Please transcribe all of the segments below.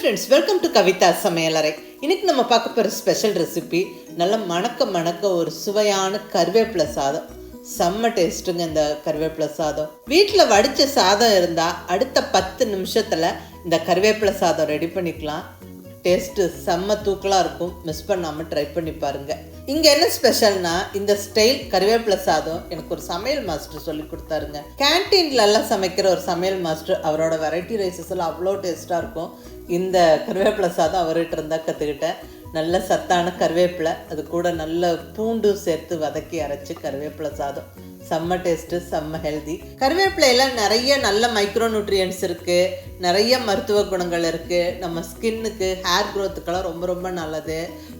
Friends, welcome to Kavitha சமையலறை. இன்னைக்கு நம்ம பார்க்க போகிற ஸ்பெஷல் ரெசிபி நல்ல மணக்க ஒரு சுவையான கருவேப்பிலை சாதம். செம்ம டேஸ்ட்டுங்க இந்த கருவேப்பிலை சாதம். வீட்டில் வடித்த சாதம் இருந்தால் அடுத்த 10 நிமிஷத்தில் இந்த கருவேப்பிலை சாதம் ரெடி பண்ணிக்கலாம். டேஸ்ட்டு செம்ம தூக்கலாக இருக்கும். மிஸ் பண்ணாமல் ட்ரை பண்ணி பாருங்கள். இங்கே என்ன ஸ்பெஷல்னா, இந்த ஸ்டைல் கருவேப்பிலை சாதம் எனக்கு ஒரு சமையல் மாஸ்டர் சொல்லி கொடுத்தாருங்க. கேன்டீன்லலாம் சமைக்கிற ஒரு சமையல் மாஸ்டர். அவரோட வெரைட்டி ரைஸஸ் எல்லாம் அவ்வளோ டேஸ்ட்டாக இருக்கும். இந்த கருவேப்பிலை சாதம் அவர்கிட்ட இருந்தால் கற்றுக்கிட்டேன். நல்ல சத்தான கருவேப்பிலை, அது கூட நல்ல பூண்டு சேர்த்து வதக்கி அரைச்சி கருவேப்பிலை சாதம் செம்ம டேஸ்ட்டு, செம்ம ஹெல்தி. கருவேப்பிலையில் நிறைய நல்ல மைக்ரோ நியூட்ரியன்ஸ் இருக்குது, நிறைய மருத்துவ குணங்கள் இருக்குது. நம்ம ஸ்கின்னுக்கு, ஹேர் க்ரோத்துக்கெல்லாம் ரொம்ப ரொம்ப நல்லது.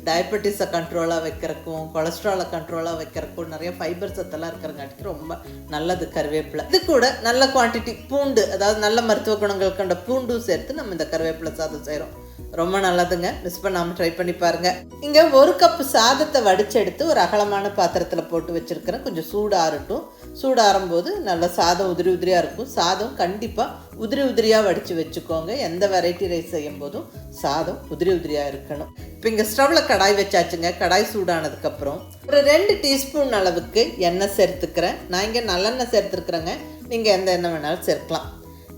டயபெட்டிஸை கண்ட்ரோலாக வைக்கிறக்கும், கொலஸ்ட்ராலை கண்ட்ரோலாக வைக்கிறக்கும், நிறைய ஃபைபர் சத்தெல்லாம் இருக்கிறங்காட்டிக்கு ரொம்ப நல்லது கருவேப்பிலை. இது கூட நல்ல குவான்டிட்டி பூண்டு, அதாவது நல்ல மருத்துவ குணங்கள் கண்ட பூண்டும் சேர்த்து நம்ம இந்த கருவேப்பிலை சாதம் செய்கிறோம். ரொம்ப நல்லதுங்க. மிஸ் பண்ணாமல் ட்ரை பண்ணி பாருங்கள். இங்கே 1 கப்பு சாதத்தை வடிச்செடுத்து ஒரு அகலமான பாத்திரத்தில் போட்டு வச்சுருக்கிறேன். கொஞ்சம் சூடாறட்டும். சூடாறும்போது நல்ல சாதம் உதிரி உதிரியாக இருக்கும். சாதம் கண்டிப்பாக உதிரி உதிரியாக வடித்து வச்சுக்கோங்க. எந்த வெரைட்டி ரைஸ் செய்யும் போதும் சாதம் உதிரி உதிரியாக இருக்கணும். இப்போ இங்கே ஸ்டவ்வில் கடாய் வச்சாச்சுங்க. கடாய் சூடானதுக்கப்புறம் ஒரு 2 டீஸ்பூன் அளவுக்கு எண்ணெய் சேர்த்துக்கிறேன். நான் இங்கே நல்லெண்ணெய் சேர்த்துருக்குறேங்க. நீங்கள் எந்த எண்ணெய் வேணாலும் சேர்க்கலாம்.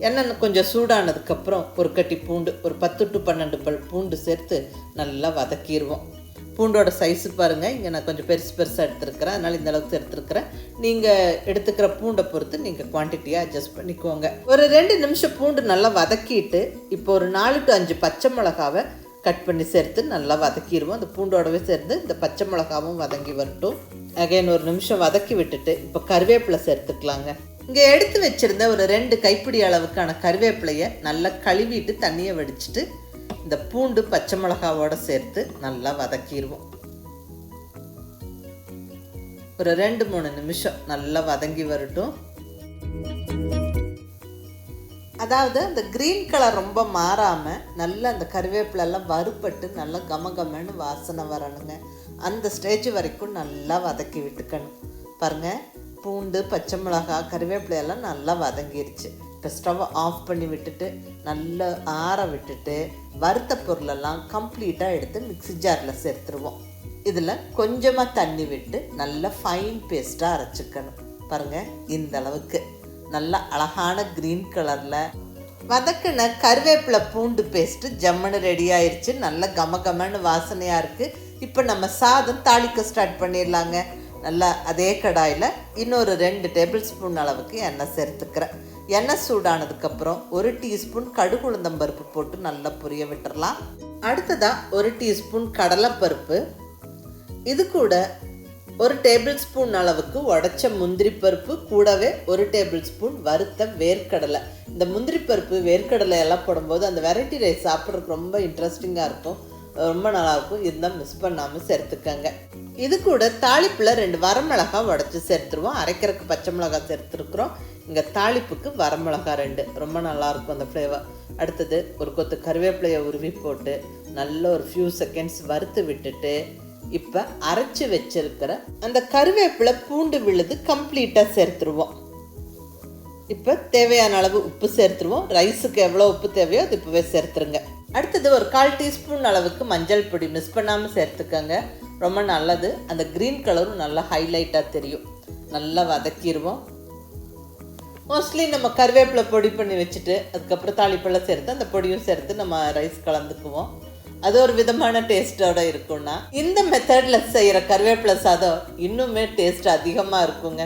எண்ணெய் கொஞ்சம் சூடானதுக்கப்புறம் ஒரு கட்டி பூண்டு, ஒரு 10 to 12 பல் பூண்டு சேர்த்து நல்லா வதக்கிடுவோம். பூண்டோட சைஸு பாருங்கள். இங்கே நான் கொஞ்சம் பெருசாக எடுத்துருக்கிறேன், அதனால் இந்த அளவுக்கு எடுத்துருக்கிறேன். நீங்கள் எடுத்துக்கிற பூண்டை பொறுத்து நீங்கள் குவான்டிட்டியாக அட்ஜஸ்ட் பண்ணிக்கோங்க. ஒரு 2 நிமிஷம் பூண்டு நல்லா வதக்கிட்டு இப்போ ஒரு 4 to 5 பச்சை மிளகாவை கட் பண்ணி சேர்த்து நல்லா வதக்கிடுவோம். அந்த பூண்டோடவே சேர்த்து இந்த பச்சை மிளகாவும் வதங்கி வரட்டும். அகைன் ஒரு நிமிஷம் வதக்கி விட்டுட்டு இப்போ கருவேப்பிலை சேர்த்துக்கலாங்க. இங்கே எடுத்து வச்சுருந்த ஒரு 2 கைப்பிடி அளவுக்கான கருவேப்பிலையை நல்லா கழுவிட்டு தண்ணியை வடிச்சிட்டு இந்த பூண்டு பச்சை மிளகாவோட சேர்த்து நல்லா வதக்கிடுவோம். ஒரு 2-3 நிமிஷம் நல்லா வதங்கி வரட்டும். அதாவது அந்த க்ரீன் கலர் ரொம்ப மாறாமல் நல்லா அந்த கருவேப்பிலெல்லாம் வறுப்பட்டு நல்லா கமகமன்னு வாசனை வரணுங்க. அந்த ஸ்டேஜ் வரைக்கும் நல்லா வதக்கி விட்டுக்கணும். பாருங்கள், பூண்டு பச்சை மிளகாய் கருவேப்பிலையெல்லாம் நல்லா வதங்கிருச்சு. இப்போ ஸ்டவ் ஆஃப் பண்ணி விட்டுட்டு நல்லா ஆற விட்டுட்டு வறுத்த பொருளெல்லாம் கம்ப்ளீட்டாக எடுத்து மிக்ஸி ஜாரில் சேர்த்துருவோம். இதில் கொஞ்சமாக தண்ணி விட்டு நல்லா ஃபைன் பேஸ்ட்டாக அரைச்சிக்கணும். பாருங்கள், இந்த அளவுக்கு நல்லா அழகான க்ரீன் கலரில் வதக்கின கருவேப்பிலை பூண்டு பேஸ்ட்டு ஜம்முன்னு ரெடி ஆயிடுச்சு. நல்லா கமகமன்னு வாசனையாக இருக்குது. இப்போ நம்ம சாதம் தாளிக்க ஸ்டார்ட் பண்ணிடலாங்க. நல்லா அதே கடாயில் இன்னொரு 2 டேபிள் ஸ்பூன் அளவுக்கு எண்ணெய் சேர்த்துக்கிறேன். எண்ணெய் சூடானதுக்கப்புறம் 1 டீஸ்பூன் கடுகு உளுந்தம்பருப்பு போட்டு நல்லா பொரிய விட்டுடலாம். அடுத்ததாக 1 டீஸ்பூன் கடலைப்பருப்பு, இது கூட 1 டேபிள் ஸ்பூன் அளவுக்கு உடைச்ச முந்திரி பருப்பு, கூடவே 1 டேபிள் ஸ்பூன் வறுத்த வேர்க்கடலை. இந்த முந்திரி பருப்பு வேர்க்கடலை எல்லாம் போடும்போது அந்த வெரைட்டி ரைஸ் சாப்பிட்றதுக்கு ரொம்ப இன்ட்ரெஸ்டிங்காக இருக்கும், ரொம்ப நல்லாயிருக்கும். இருந்தால் மிஸ் பண்ணாமல் சேர்த்துக்கங்க. இது கூட தாளிப்பில் 2 வரமிளகாய் உடச்சி சேர்த்துருவோம். அரைக்கிறதுக்கு பச்சை மிளகாய் சேர்த்துருக்குறோம். இங்கே தாளிப்புக்கு வரமிளகாய் 2 ரொம்ப நல்லாயிருக்கும் அந்த ஃப்ளேவர். அடுத்தது ஒரு கொத்து கருவேப்பிலையை உருவி போட்டு நல்ல ஒரு ஃபியூ செகண்ட்ஸ் வறுத்து விட்டுட்டு இப்போ அரைச்சி வச்சிருக்கிற அந்த கருவேப்பிலை பூண்டு விழுது கம்ப்ளீட்டாக சேர்த்துருவோம். இப்போ தேவையான அளவு உப்பு சேர்த்துருவோம். ரைஸுக்கு எவ்வளோ உப்பு தேவையோ அது இப்போவே சேர்த்துருங்க. அடுத்தது ஒரு 1/4 டீஸ்பூன் அளவுக்கு மஞ்சள் பொடி மிஸ் பண்ணாமல் சேர்த்துக்கங்க, ரொம்ப நல்லது. அந்த க்ரீன் கலரும் நல்லா ஹைலைட்டாக தெரியும். நல்லா வதக்கிடுவோம். மோஸ்ட்லி நம்ம கருவேப்பிலை பொடி பண்ணி வச்சுட்டு அதுக்கப்புறம் தாளிப்பெல்லாம் சேர்த்து அந்த பொடியும் சேர்த்து நம்ம ரைஸ் கலந்துக்குவோம். அது ஒரு விதமான டேஸ்ட்டோடு இருக்கும்னா, இந்த மெத்தடில் செய்கிற கருவேப்பிலை சாதம் இன்னுமே டேஸ்ட் அதிகமாக இருக்குங்க.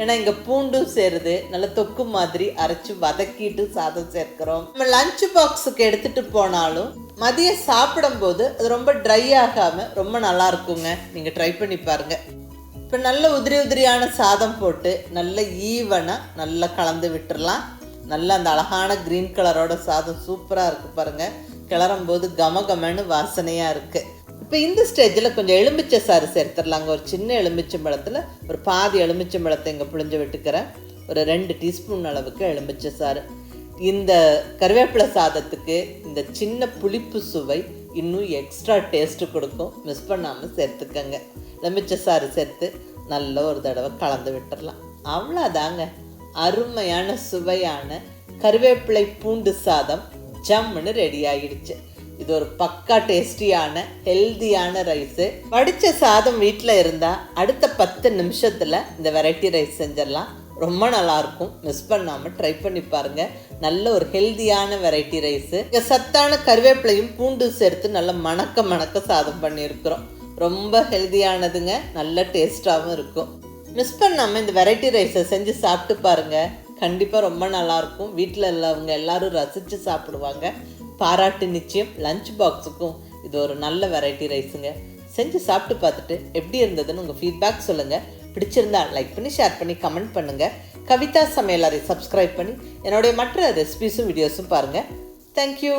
ஏன்னா இங்கே பூண்டும் சேருது, நல்ல தொக்கு மாதிரி அரைச்சி வதக்கிட்டு சாதம் சேர்க்கிறோம். நம்ம லஞ்ச் பாக்ஸுக்கு எடுத்துகிட்டு போனாலும் மதியம் சாப்பிடும்போது அது ரொம்ப ட்ரை ஆகாமல் ரொம்ப நல்லா இருக்குங்க. நீங்கள் ட்ரை பண்ணி பாருங்கள். இப்போ நல்ல உதிரி உதிரியான சாதம் போட்டு நல்ல ஈவனாக நல்லா கலந்து விட்டுடலாம். நல்ல அந்த அழகான க்ரீன் கலரோட சாதம் சூப்பராக இருக்குது பாருங்கள். கிளறும்போது கமகமன்னு வாசனையாக இருக்குது. இப்போ இந்த ஸ்டேஜில் கொஞ்சம் எலுமிச்சை சாறு சேர்த்துடலாங்க. ஒரு சின்ன எலுமிச்சம்பழத்தில் ஒரு பாதி எலுமிச்சம்பழத்தை இங்கே புழிஞ்சு விட்டுக்கிறேன். ஒரு 2 டீஸ்பூன் அளவுக்கு எலுமிச்சை சாறு. இந்த கருவேப்பிலை சாதத்துக்கு இந்த சின்ன புளிப்பு சுவை இன்னும் எக்ஸ்ட்ரா டேஸ்ட்டு கொடுக்கும். மிஸ் பண்ணாமல் சேர்த்துக்கங்க. எலுமிச்சை சாறு சேர்த்து நல்ல ஒரு தடவை கலந்து விட்டுடலாம். அவ்வளோதாங்க, அருமையான சுவையான கருவேப்பிலை பூண்டு சாதம் ஜம்முன்னு ரெடி ஆகிடுச்சு. இது ஒரு பக்கா டேஸ்டியான ஹெல்தியான ரைஸு. வடித்த சாதம் வீட்டில் இருந்தால் அடுத்த 10 நிமிஷத்தில் இந்த வெரைட்டி ரைஸ் செஞ்சிடலாம். ரொம்ப நல்லாயிருக்கும். மிஸ் பண்ணாமல் ட்ரை பண்ணி பாருங்கள். நல்ல ஒரு ஹெல்தியான வெரைட்டி ரைஸு. இங்கே சத்தான கருவேப்பிலையும் பூண்டு சேர்த்து நல்லா மணக்க சாதம் பண்ணியிருக்கிறோம். ரொம்ப ஹெல்தியானதுங்க, நல்ல டேஸ்ட்டாகவும் இருக்கும். மிஸ் பண்ணாமல் இந்த வெரைட்டி ரைஸை செஞ்சு சாப்பிட்டு பாருங்கள். கண்டிப்பாக ரொம்ப நல்லாயிருக்கும். வீட்டில் உள்ளவங்க எல்லோரும் ரசித்து சாப்பிடுவாங்க. பாராட்டு நிச்சயம். லஞ்ச் பாக்ஸுக்கும் இது ஒரு நல்ல வெரைட்டி ரைஸுங்க. செஞ்சு சாப்பிட்டு பார்த்துட்டு எப்படி இருந்ததுன்னு உங்கள் ஃபீட்பேக் சொல்லுங்கள். பிடிச்சிருந்தா லைக் பண்ணி, ஷேர் பண்ணி, கமெண்ட் பண்ணுங்கள். கவிதா சமையலறை சப்ஸ்கிரைப் பண்ணி என்னுடைய மற்ற ரெசிபிஸும் வீடியோஸும் பாருங்கள். தேங்க்யூ.